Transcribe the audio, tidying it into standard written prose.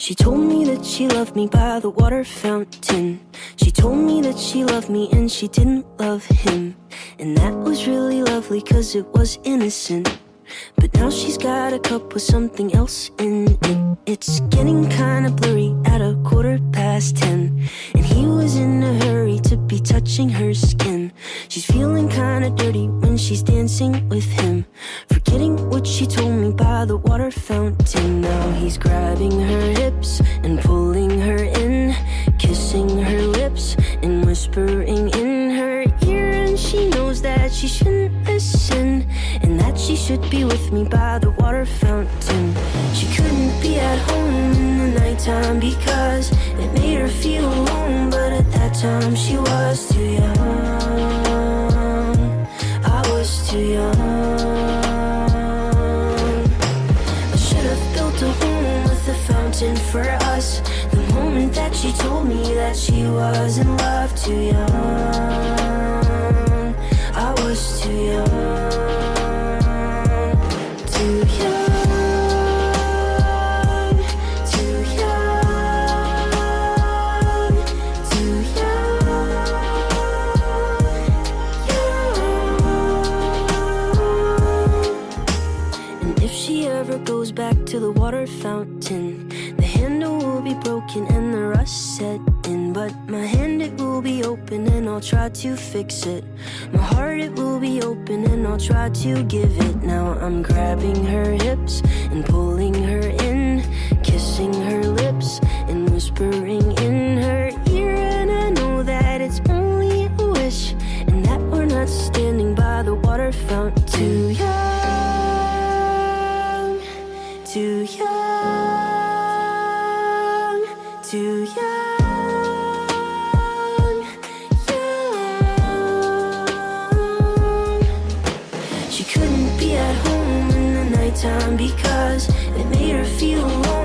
She told me that she loved me by the water fountain. She told me that she loved me and she didn't love him. And that was really lovely cause it was innocent. But now she's got a cup with something else in it. It's getting kinda blurry at 10:15. And he was in a hurry to be touching her skin. She's feeling kinda dirty when she's dancing with him, forgetting what she told me by the water fountain. Now he's grabbing her hips and pulling her in, kissing her lips and whispering in her ear. And she knows that she shouldn't listen, and that she should be with me by the water fountain. She couldn't be at home in the nighttime because it made her feel alone. But at that time she was too young. I was too young. I should have built a home with a fountain for us. The moment that she told me that she was in love, too young. I was too young. Too young. Too young. Too young. And if she ever goes back to the water fountain, the handle will be broken and the rust set in. But my hand, it will be open and I'll try to fix it. My heart, it will be open and I'll try to give it. Now I'm grabbing her hips and pulling her in, kissing her lips and whispering in her ear. And I know that it's only a wish, and that we're not standing by the water fountain. Too young, too young, too young, young. She couldn't be at home in the nighttime because it made her feel alone.